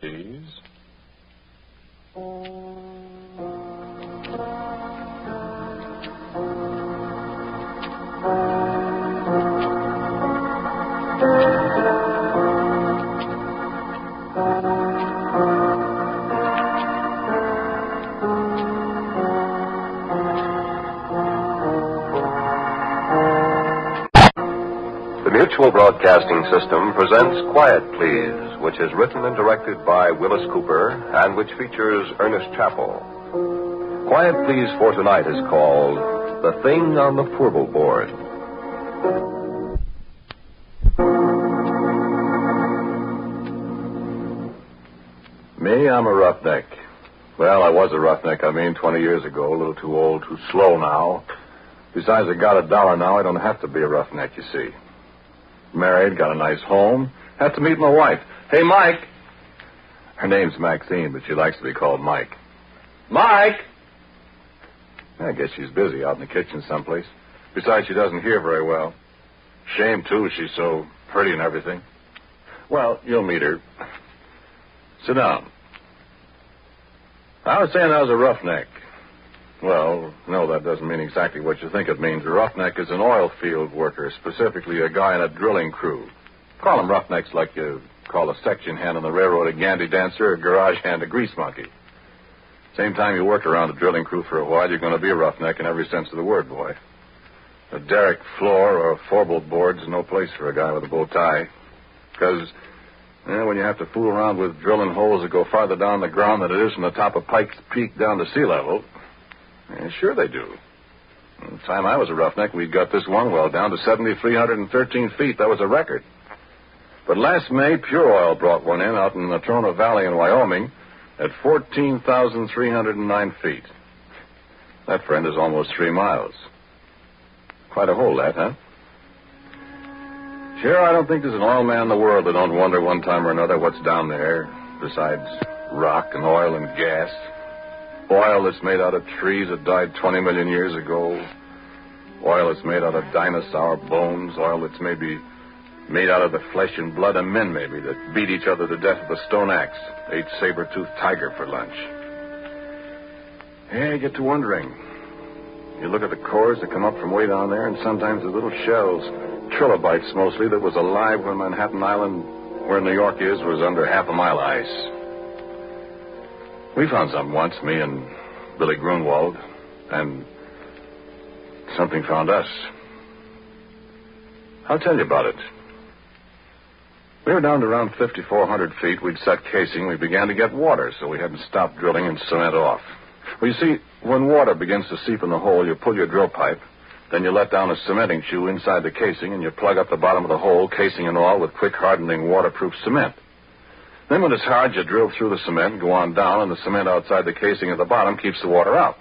Please. The Mutual Broadcasting System presents Quiet Please, which is written and directed by Willis Cooper and which features Ernest Chappell. Quiet Please for tonight is called The Thing on the Fourble Board. Me, I'm a roughneck. Well, I was a roughneck, 20 years ago. A little too old, too slow now. Besides, I got $1 now. I don't have to be a roughneck, you see. Married, got a nice home. Have to meet my wife. Hey, Mike. Her name's Maxine, but she likes to be called Mike. Mike! I guess she's busy out in the kitchen someplace. Besides, she doesn't hear very well. Shame, too. She's so pretty and everything. Well, you'll meet her. Sit down. I was saying I was a roughneck. Well, no, that doesn't mean exactly what you think it means. A roughneck is an oil field worker, specifically a guy in a drilling crew. Call them roughnecks like you call a section hand on the railroad a gandy dancer or a garage hand a grease monkey. Same time you work around a drilling crew for a while, you're going to be a roughneck in every sense of the word, boy. A derrick floor or a Fourble board's no place for a guy with a bow tie. Because when you have to fool around with drilling holes that go farther down the ground than it is from the top of Pike's Peak down to sea level... sure they do. The time I was a roughneck, we got this one well down to 7,313 feet. That was a record. But last May, Pure Oil brought one in out in the Natrona Valley in Wyoming at 14,309 feet. That, friend, is almost 3 miles. Quite a hole, that, huh? Sure, I don't think there's an oil man in the world that don't wonder one time or another what's down there, besides rock and oil and gas. Oil that's made out of trees that died 20 million years ago. Oil that's made out of dinosaur bones. Oil that's maybe made out of the flesh and blood of men, maybe, that beat each other to death with a stone axe, ate saber-toothed tiger for lunch. You get to wondering. You look at the cores that come up from way down there, and sometimes the little shells, trilobites mostly, that was alive when Manhattan Island, where New York is, was under half a mile of ice. We found something once, me and Billy Grunwald, and something found us. I'll tell you about it. We were down to around 5,400 feet. We'd set casing. We began to get water, so we had to stop drilling and cement off. Well, you see, when water begins to seep in the hole, you pull your drill pipe, then you let down a cementing shoe inside the casing, and you plug up the bottom of the hole, casing and all, with quick-hardening, waterproof cement. Then when it's hard, you drill through the cement and go on down, and the cement outside the casing at the bottom keeps the water out.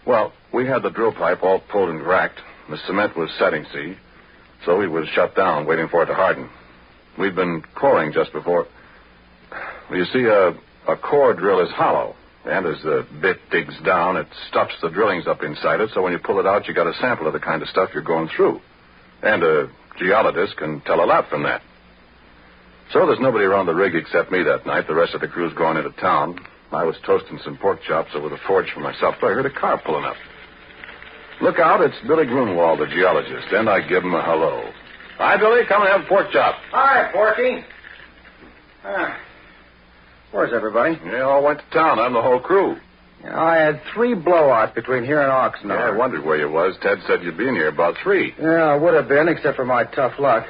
Well, we had the drill pipe all pulled and racked. The cement was setting, see, so we was shut down, waiting for it to harden. We'd been coring just before. Well, you see, a core drill is hollow, and as the bit digs down, it stuffs the drillings up inside it, so when you pull it out, you got a sample of the kind of stuff you're going through. And a geologist can tell a lot from that. So there's nobody around the rig except me that night. The rest of the crew's going into town. I was toasting some pork chops over the forge for myself, but I heard a car pulling up. Look out, it's Billy Grunwald, the geologist, and I give him a hello. Hi, Billy, come and have a pork chop. Hi, Porky. Where's everybody? Yeah, all went to town. I'm the whole crew. I had 3 blowouts between here and Oxnard. Yeah, I wondered where you was. Ted said you'd been here about 3. Yeah, I would have been, except for my tough luck.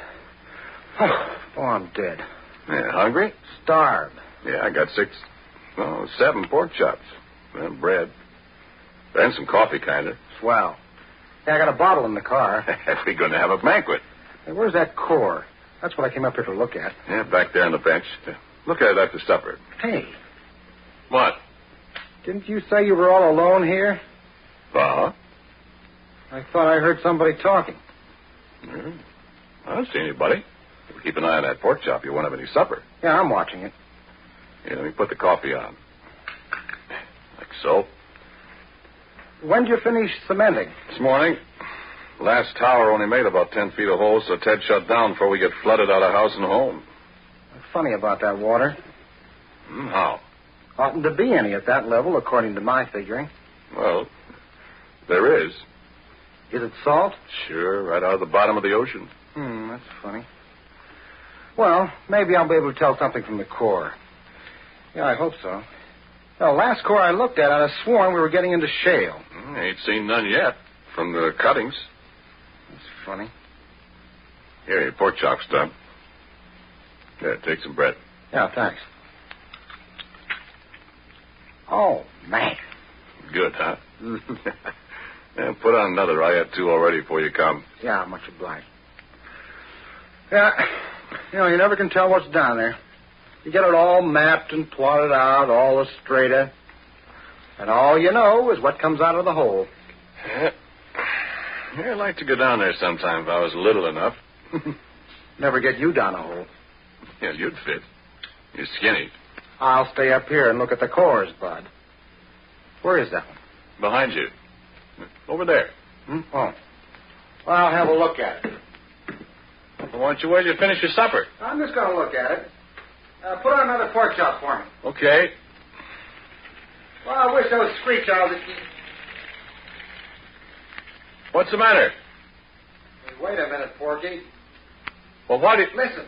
Oh, I'm dead. Yeah, hungry? Starved. Yeah, I got 7 pork chops. And bread. And some coffee, kind of. Swell. Yeah, I got a bottle in the car. We're going to have a banquet. Hey, where's that core? That's what I came up here to look at. Yeah, back there on the bench. Look at it after supper. Hey. What? Didn't you say you were all alone here? Uh-huh. I thought I heard somebody talking. Yeah. I don't see anybody. Keep an eye on that pork chop. You won't have any supper. Yeah, I'm watching it. Yeah, let me put the coffee on. Like so. When did you finish cementing? This morning. Last tower only made about 10 feet of hole, so Ted shut down before we get flooded out of house and home. Funny about that water. How? Oughtn't to be any at that level, according to my figuring. Well, there is. Is it salt? Sure, right out of the bottom of the ocean. That's funny. Well, maybe I'll be able to tell something from the core. Yeah, I hope so. Well, last core I looked at, I'd have sworn we were getting into shale. Ain't seen none yet from the cuttings. That's funny. Here, your pork chop's done. Yeah, take some bread. Yeah, thanks. Oh, man. Good, huh? Yeah, put on another. I had 2 already before you come. Yeah, much obliged. Yeah, you never can tell what's down there. You get it all mapped and plotted out, all the straighter. And all you know is what comes out of the hole. Yeah, I'd like to go down there sometime if I was little enough. Never get you down a hole. Yeah, you'd fit. You're skinny. I'll stay up here and look at the cores, Bud. Where is that one? Behind you. Over there. Oh. Well, I'll have a look at it. Well, why don't you wait till you finish your supper? I'm just going to look at it. Put on another pork chop for me. Okay. Well, I wish those screech owls would... What's the matter? Hey, wait a minute, Porky. Well, what... Listen.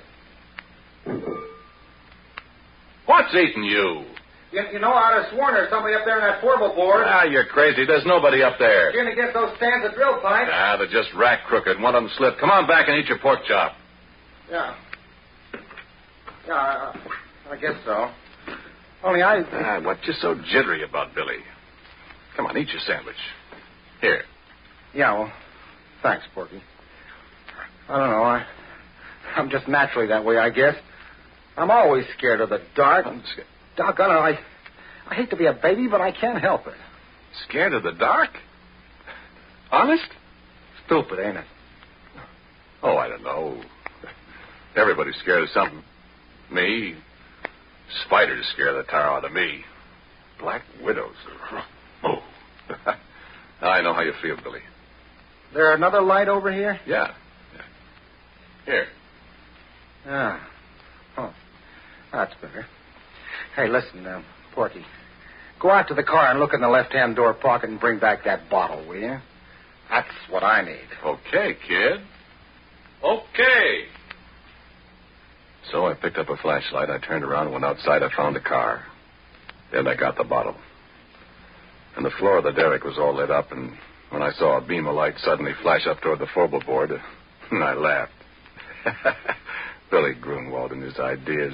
What's eating you? You know, I'd have sworn there's somebody up there in that Fourble board. Ah, you're crazy. There's nobody up there. You're going to get those stands of drill pipe. Ah, they're just rack crooked. One of them slipped. Come on back and eat your pork chop. Yeah. Yeah, I guess so. Only What you so jittery about, Billy? Come on, eat your sandwich. Here. Yeah, well, thanks, Porky. I don't know. I'm just naturally that way, I guess. I'm always scared of the dark. Doggone it, I hate to be a baby, but I can't help it. Scared of the dark? Honest? Stupid, ain't it? Oh, I don't know. Everybody's scared of something. Me? Spiders scare the tar out of me. Black widows. Oh. I know how you feel, Billy. There another light over here? Yeah. Here. Yeah. Oh, that's better. Hey, listen, Porky. Go out to the car and look in the left-hand door pocket and bring back that bottle, will you? That's what I need. Okay, kid. Okay. So I picked up a flashlight. I turned around and went outside. I found the car. Then I got the bottle. And the floor of the derrick was all lit up, and when I saw a beam of light suddenly flash up toward the Fourble board, I laughed. Billy Grunwald and his ideas.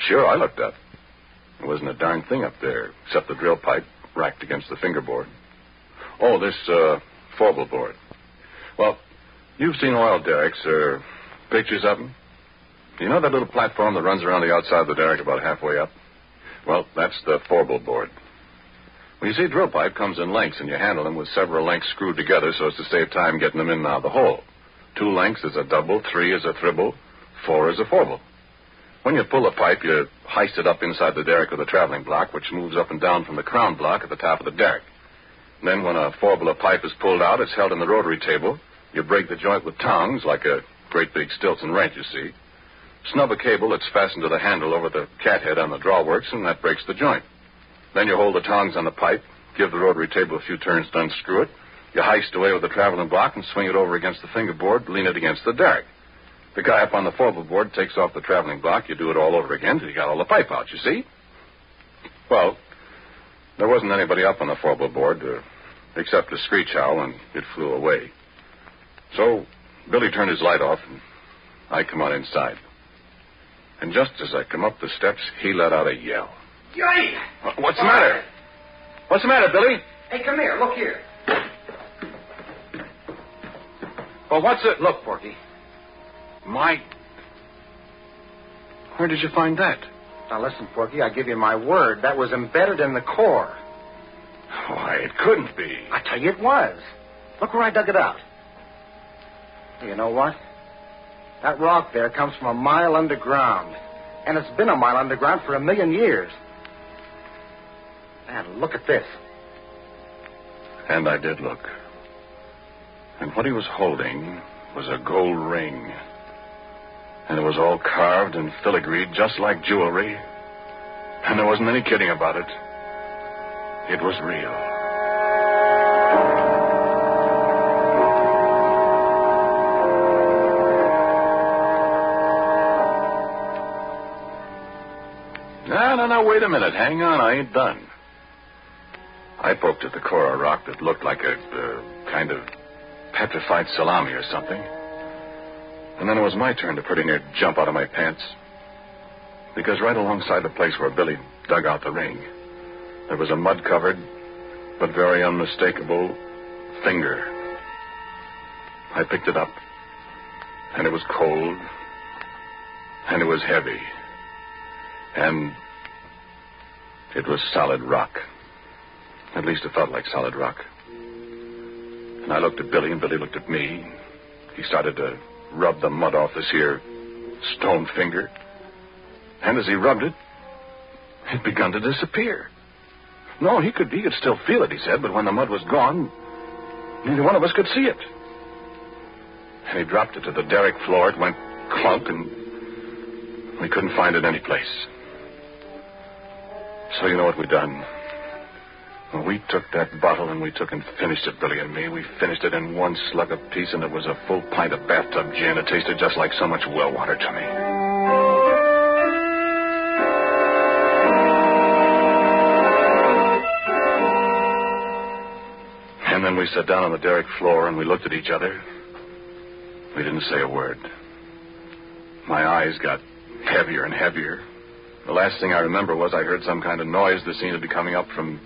Sure, I looked up. There wasn't a darn thing up there, except the drill pipe racked against the fingerboard. Oh, this Fourble board. Well, you've seen oil derricks or pictures of them. You know that little platform that runs around the outside of the derrick about halfway up? Well, that's the Fourble board. Well, you see, drill pipe comes in lengths, and you handle them with several lengths screwed together so as to save time getting them in and out of the hole. 2 lengths is a double, 3 is a thribble, 4 is a Fourble. When you pull the pipe, you heist it up inside the derrick with a traveling block, which moves up and down from the crown block at the top of the derrick. Then when a Fourble of pipe is pulled out, it's held in the rotary table. You break the joint with tongs, like a great big Stilton wrench, you see. Snub a cable that's fastened to the handle over the cathead on the drawworks, and that breaks the joint. Then you hold the tongs on the pipe, give the rotary table a few turns to unscrew it. You heist away with the traveling block and swing it over against the fingerboard, lean it against the derrick. The guy up on the Fourble board takes off the traveling block. You do it all over again till you got all the pipe out, you see? Well, there wasn't anybody up on the Fourble board except a screech owl, and it flew away. So Billy turned his light off, and I come on inside. And just as I come up the steps, he let out a yell. Yay! What's the matter? What's the matter, Billy? Hey, come here. Look here. Well, what's it? Look, Porky. My... Where did you find that? Now, listen, Porky, I give you my word. That was embedded in the core. Why, it couldn't be. I tell you it was. Look where I dug it out. You know what? That rock there comes from a mile underground. And it's been a mile underground for 1,000,000 years. And look at this. And I did look. And what he was holding was a gold ring. And it was all carved and filigreed just like jewelry, And there wasn't any kidding about it. It was real. No, wait a minute. Hang on, I ain't done. I poked at the core of rock that looked like a kind of petrified salami or something. And then it was my turn to pretty near jump out of my pants. Because right alongside the place where Billy dug out the ring, there was a mud-covered but very unmistakable finger. I picked it up, and it was cold, and it was heavy, and it was solid rock. At least it felt like solid rock. And I looked at Billy, and Billy looked at me. He started to rub the mud off this here stone finger. And as he rubbed it, it begun to disappear. No, he could still feel it, he said, but when the mud was gone, neither one of us could see it. And he dropped it to the derrick floor. It went clunk, and we couldn't find it any place. So you know what we done? Well, we took that bottle and we took and finished it, Billy and me. We finished it in one slug apiece, and it was a full pint of bathtub gin. It tasted just like so much well water to me. And then we sat down on the derrick floor and we looked at each other. We didn't say a word. My eyes got heavier and heavier. The last thing I remember was I heard some kind of noise that seemed to be coming up from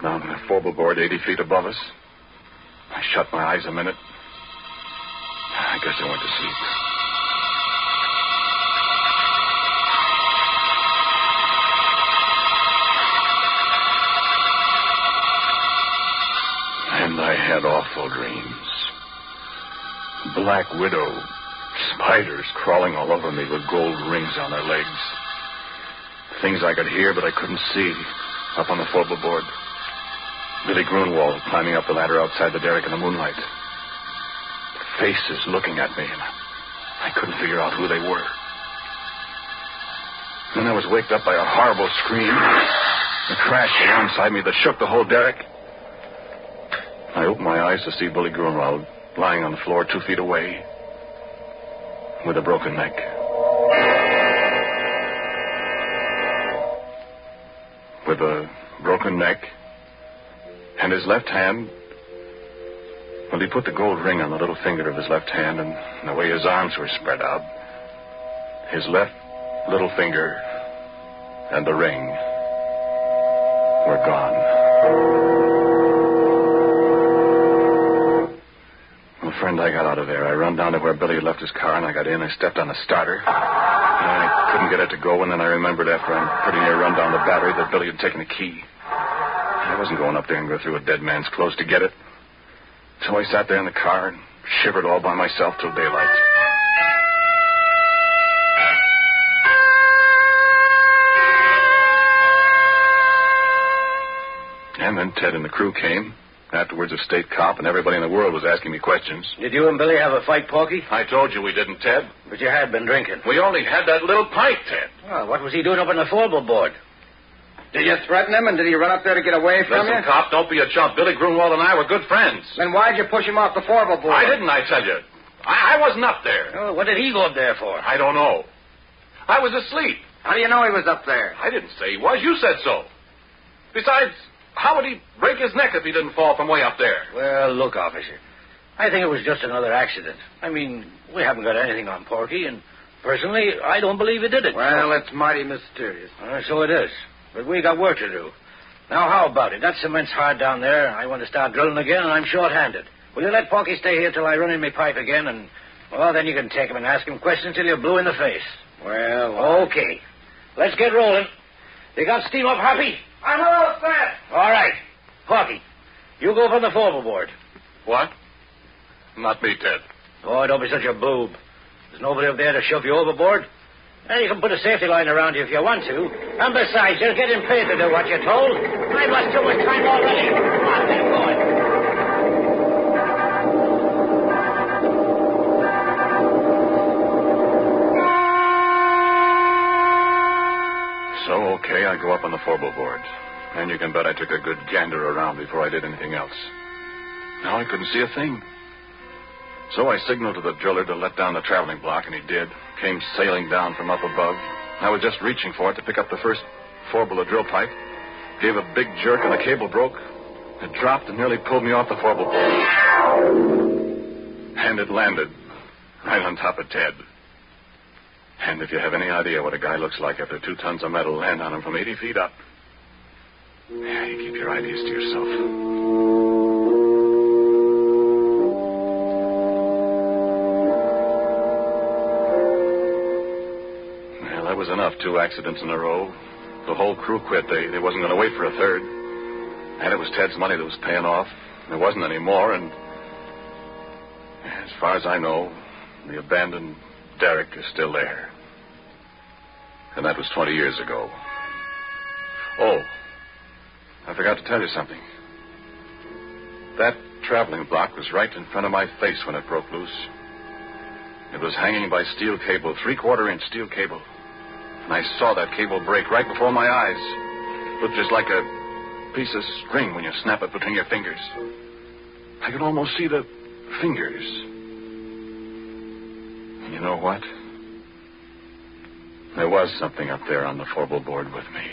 down on a Fourble board 80 feet above us. I shut my eyes a minute. I guess I went to sleep. And I had awful dreams. Black widow spiders crawling all over me with gold rings on their legs. Things I could hear but I couldn't see up on the Fourble board. Billy Grunwald climbing up the ladder outside the derrick in the moonlight. Faces looking at me, and I couldn't figure out who they were. Then I was waked up by a horrible scream, a crash alongside me that shook the whole derrick. I opened my eyes to see Billy Grunwald lying on the floor 2 feet away with a broken neck. With a broken neck and his left hand, well, he put the gold ring on the little finger of his left hand, and the way his arms were spread out, his left little finger and the ring were gone. Well, friend, I got out of there. I run down to where Billy had left his car, and I got in. I stepped on the starter. I couldn't get it to go, and then I remembered after I pretty near run down the battery that Billy had taken the key. I wasn't going up there and go through a dead man's clothes to get it. So I sat there in the car and shivered all by myself till daylight. And then Ted and the crew came. Afterwards, a state cop, and everybody in the world was asking me questions. Did you and Billy have a fight, Porky? I told you we didn't, Ted. But you had been drinking. We only had that little pint, Ted. Well, what was he doing up on the Fourble board? Did you threaten him, and did he run up there to get away from Listen, you? cop, don't be a chump. Billy Grunwald and I were good friends. Then why'd you push him off the Fourble board? I didn't, I tell you. I wasn't up there. Oh, what did he go up there for? I don't know. I was asleep. How do you know he was up there? I didn't say he was. You said so. Besides, how would he break his neck if he didn't fall from way up there? Well, look, officer, I think it was just another accident. I mean, we haven't got anything on Porky, and personally, I don't believe he did it. Well, it's mighty mysterious. So it is. But we got work to do. Now, how about it? That cement's hard down there. I want to start drilling again, and I'm short-handed. Will you let Porky stay here till I run in my pipe again, and, well, then you can take him and ask him questions till you're blue in the face. Well, okay. Let's get rolling. You got steam up, Happy? I'm all set. All right. Porky, you go from the Fourble board. What? Not me, Ted. Oh, don't be such a boob. There's nobody up there to shove you overboard. And you can put a safety line around you if you want to. And besides, you're getting paid to do what you're told. I've lost too much time already. Come on, get going. Okay, I go up on the Fourble board. And you can bet I took a good gander around before I did anything else. Now I couldn't see a thing. So I signaled to the driller to let down the traveling block, and he did. Came sailing down from up above. I was just reaching for it to pick up the first Fourble drill pipe. Gave a big jerk, and the cable broke. It dropped and nearly pulled me off the Fourble board. And it landed right on top of Ted. And if you have any idea what a guy looks like after 2 tons of metal land on him from 80 feet up, yeah, you keep your ideas to yourself. Well, that was enough. 2 accidents in a row. The whole crew quit. They wasn't going to wait for a third. And it was Ted's money that was paying off. There wasn't any more, and as far as I know, the abandoned derrick is still there. And that was 20 years ago. Oh, I forgot to tell you something. That traveling block was right in front of my face when it broke loose. It was hanging by steel cable, 3/4-inch steel cable. And I saw that cable break right before my eyes. It looked just like a piece of string when you snap it between your fingers. I could almost see the fingers. And you know what? There was something up there on the Fourble board with me.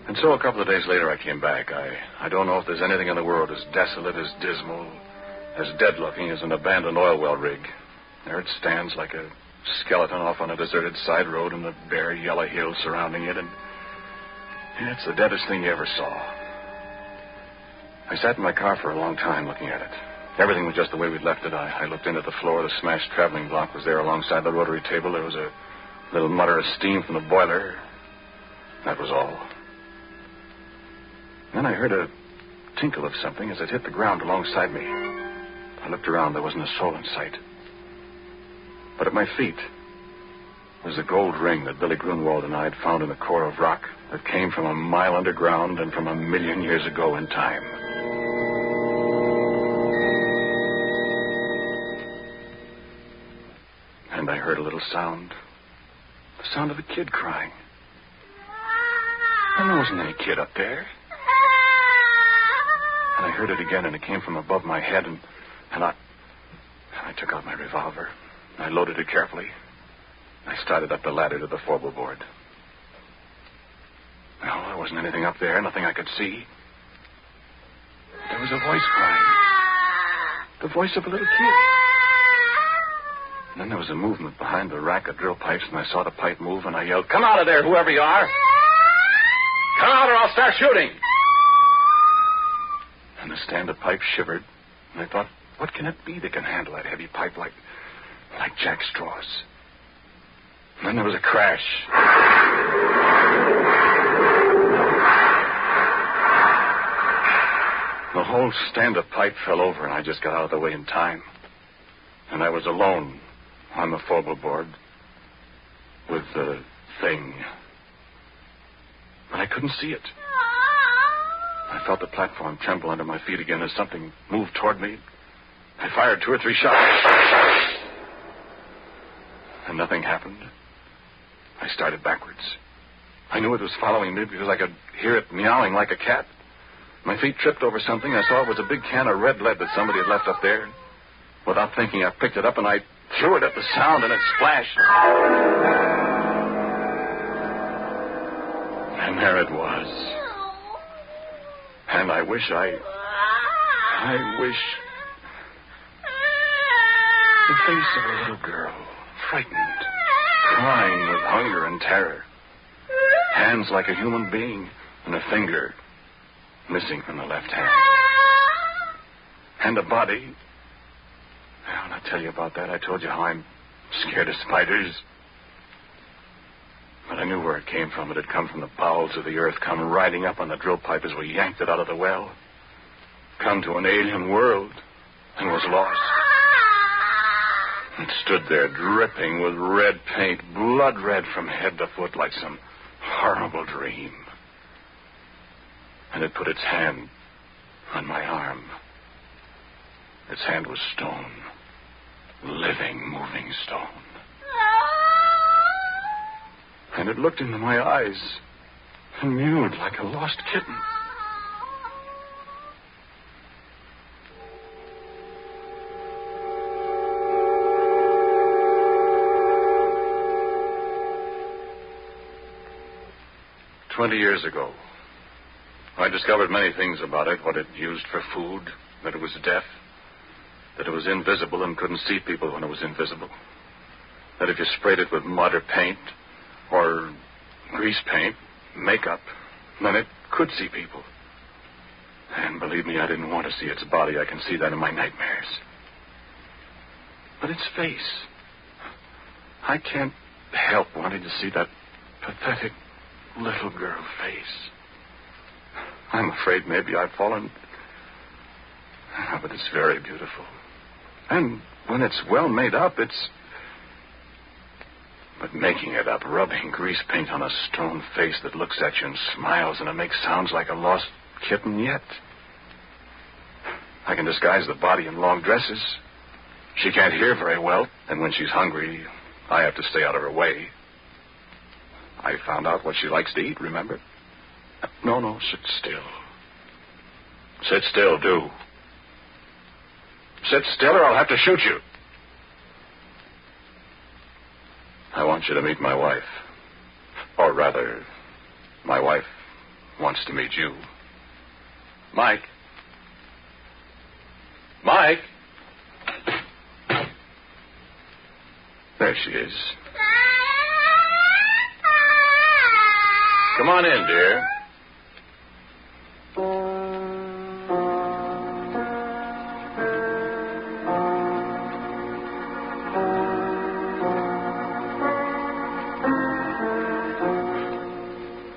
And so a couple of days later I came back. I don't know if there's anything in the world as desolate, as dismal, as dead-looking as an abandoned oil well rig. There it stands like a skeleton off on a deserted side road in the bare yellow hills surrounding it, and it's the deadest thing you ever saw. I sat in my car for a long time looking at it. Everything was just the way we'd left it. I looked into the floor. The smashed traveling block was there alongside the rotary table. There was a little mutter of steam from the boiler. That was all. Then I heard a tinkle of something as it hit the ground alongside me. I looked around. There wasn't a soul in sight. But at my feet was a gold ring that Billy Grunwald and I had found in a core of rock that came from a mile underground and from 1,000,000 years ago in time. And I heard a little sound. The sound of a kid crying. And there wasn't any kid up there. And I heard it again, and it came from above my head, and I took out my revolver. I loaded it carefully. I started up the ladder to the Fourble board. No, there wasn't anything up there, nothing I could see. There was a voice crying. The voice of a little kid. And then there was a movement behind the rack of drill pipes, and I saw the pipe move, and I yelled, "Come out of there, whoever you are! Come out or I'll start shooting!" And the stand of pipe shivered, and I thought, what can it be that can handle that heavy pipe like jack straws? And then there was a crash. The whole stand of pipe fell over, and I just got out of the way in time. And I was alone on the Fourble board with the thing. But I couldn't see it. I felt the platform tremble under my feet again as something moved toward me. I fired 2 or 3 shots. And nothing happened. I started backwards. I knew it was following me because I could hear it meowing like a cat. My feet tripped over something. I saw it was a big can of red lead that somebody had left up there. Without thinking, I picked it up and I threw it at the sound, and it splashed. And there it was. And I wish the face of a little girl, frightened, crying with hunger and terror. Hands like a human being, and a finger missing from the left hand. And a body. Well, when I tell you about that, I told you how I'm scared of spiders. But I knew where it came from. It had come from the bowels of the earth, come riding up on the drill pipe as we yanked it out of the well. Come to an alien world, and was lost. It stood there dripping with red paint, blood red from head to foot like some horrible dream. And it put its hand on my arm. Its hand was stone. living, moving stone. And it looked into my eyes and mewed like a lost kitten. "20 years ago, I discovered many things about it, what it used for food, that it was deaf, that it was invisible and couldn't see people when it was invisible, that if you sprayed it with mud or paint or grease paint, makeup, then it could see people. And believe me, I didn't want to see its body. I can see that in my nightmares. But its face, I can't help wanting to see that pathetic little girl face. I'm afraid maybe I've fallen. But it's very beautiful. And when it's well made up, it's... But making it up, rubbing grease paint on a stone face that looks at you and smiles, and it makes sounds like a lost kitten yet. I can disguise the body in long dresses. She can't hear very well, and when she's hungry, I have to stay out of her way. I found out what she likes to eat, remember? No, sit still. Sit still, do. Sit still or I'll have to shoot you. I want you to meet my wife. Or rather, my wife wants to meet you. Mike. Mike. There she is. Come on in, dear.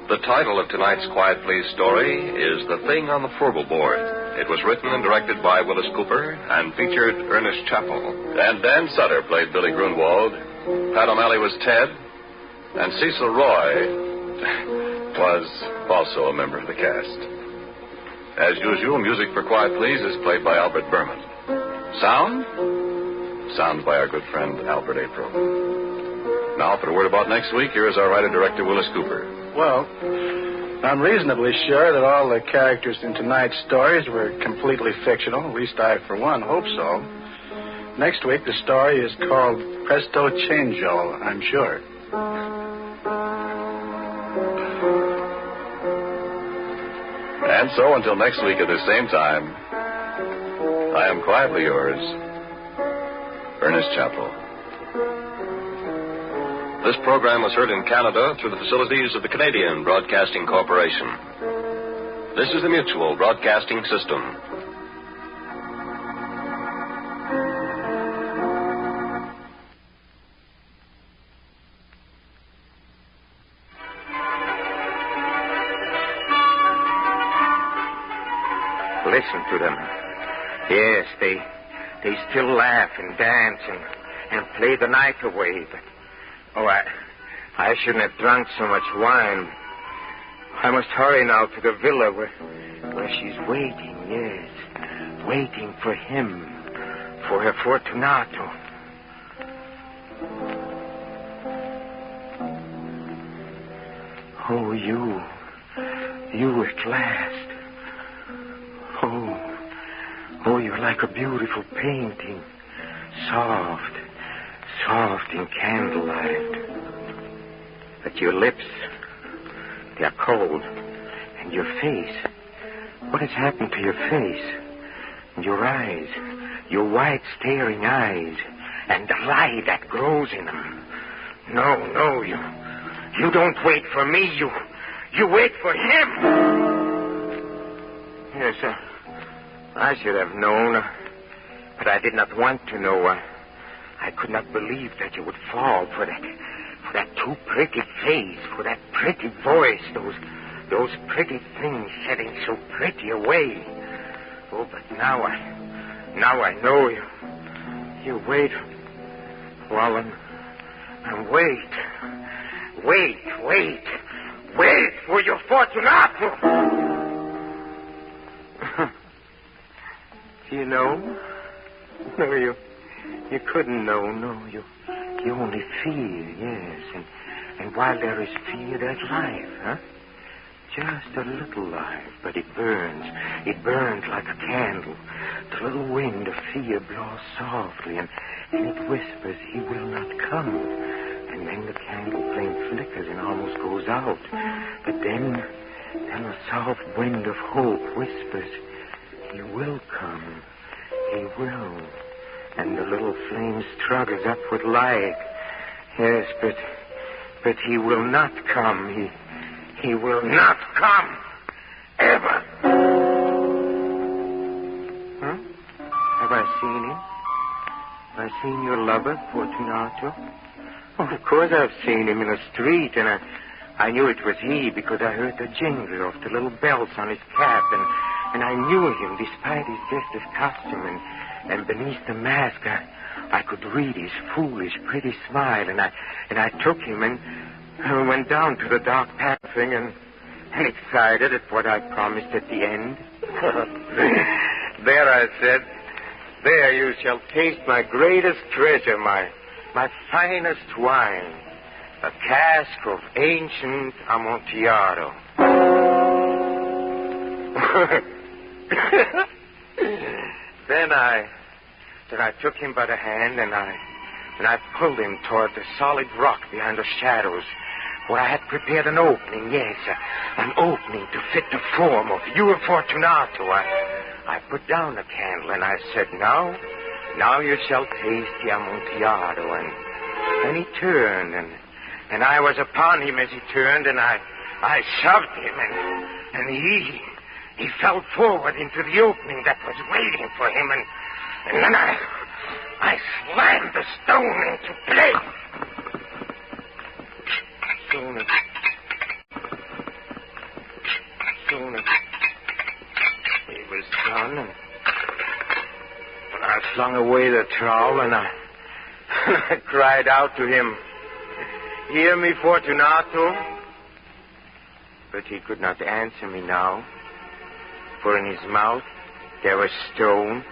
The title of tonight's Quiet Please story is The Thing on the Fourble Board. It was written and directed by Willis Cooper and featured Ernest Chappell. And Dan Sutter played Billy Grunwald. Pat O'Malley was Ted. And Cecil Roy was also a member of the cast. As usual, music for Quiet Please is played by Albert Berman. Sound by our good friend Albert April. Now, for a word about next week, here is our writer-director, Willis Cooper. Well, I'm reasonably sure that all the characters in tonight's stories were completely fictional. At least I, for one, hope so. Next week, the story is called Presto Changeo, I'm sure. And so, until next week at the same time, I am quietly yours, Ernest Chappell. This program was heard in Canada through the facilities of the Canadian Broadcasting Corporation. This is the Mutual Broadcasting System. Listen to them. Yes, they still laugh and dance and play the night away, but... Oh, I shouldn't have drunk so much wine. I must hurry now to the villa where she's waiting, yes. Waiting for him, for her Fortunato. Oh, you at last. Oh, you're like a beautiful painting. Soft in candlelight. But your lips, they're cold. And your face, what has happened to your face? And your eyes, your white staring eyes, and the light that grows in them. No, you don't wait for me, you wait for him. Yes, sir. I should have known, but I did not want to know. I could not believe that you would fall for that too pretty face, for that pretty voice, those pretty things setting so pretty away. Oh, but now I know you. You wait, Wallen, and wait for your Fortunato. You know? No, You couldn't know, no. You only feel, yes. And while there is fear, there's life, huh? Just a little life, but it burns. It burns like a candle. The little wind of fear blows softly, and it whispers, he will not come. And then the candle flame flickers and almost goes out. But then a soft wind of hope whispers, he will come. He will. And the little flame struggles upward like. Yes, but he will not come. He will not come. Ever. Huh? Have I seen him? Have I seen your lover, Fortunato? Oh, of course I've seen him in the street, and I knew it was he because I heard the jingle of the little bells on his cap, and I knew him despite his festive costume, and beneath the mask I could read his foolish, pretty smile, and I took him and went down to the dark pathing and excited at what I promised at the end. There, I said, there you shall taste my greatest treasure, my finest wine, a cask of ancient Amontillado. Then I took him by the hand and I pulled him toward the solid rock behind the shadows, where I had prepared an opening, yes, an opening to fit the form of you, Fortunato. I put down the candle and I said, now you shall taste the Amontillado. And he turned, and I was upon him as he turned, and I shoved him, and he fell forward into the opening that was waiting for him, and then I slammed the stone into place. Soon he was done, and I flung away the trowel, and I cried out to him, "Hear me, Fortunato." But he could not answer me now, for in his mouth there was stone,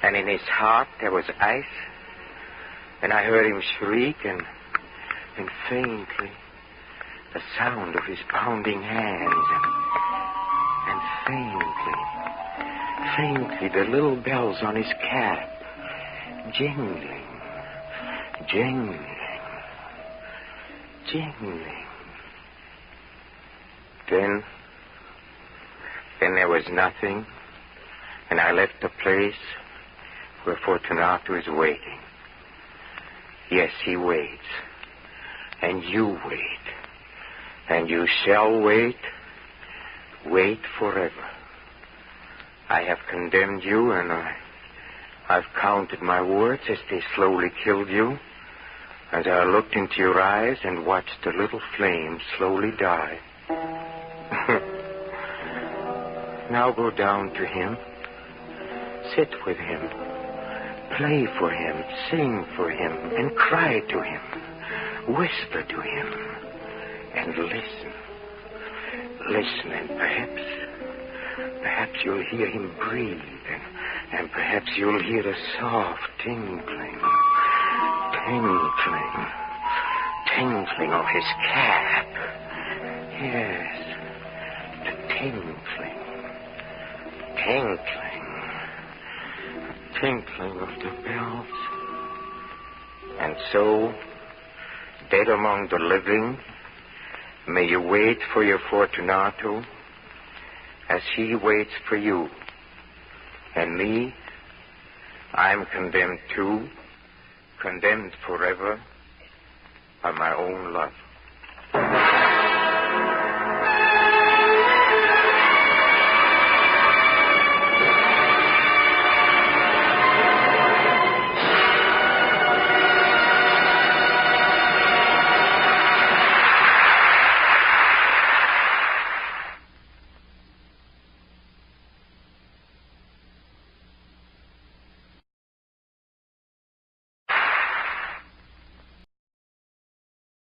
and in his heart there was ice, and I heard him shriek, and faintly the sound of his pounding hands, and faintly the little bells on his cap, jingling. Then there was nothing, and I left the place where Fortunato is waiting. Yes, he waits. And you wait. And you shall wait forever. I have condemned you, and I've counted my words as they slowly killed you, as I looked into your eyes and watched the little flame slowly die. Now go down to him. Sit with him. Play for him. Sing for him. And cry to him. Whisper to him. And listen. Listen, and perhaps you'll hear him breathe. And perhaps you'll hear the soft tinkling of his cap. Yes, the tinkling of the bells. And so, dead among the living, may you wait for your Fortunato as he waits for you. And me, I'm condemned too, condemned forever by my own love.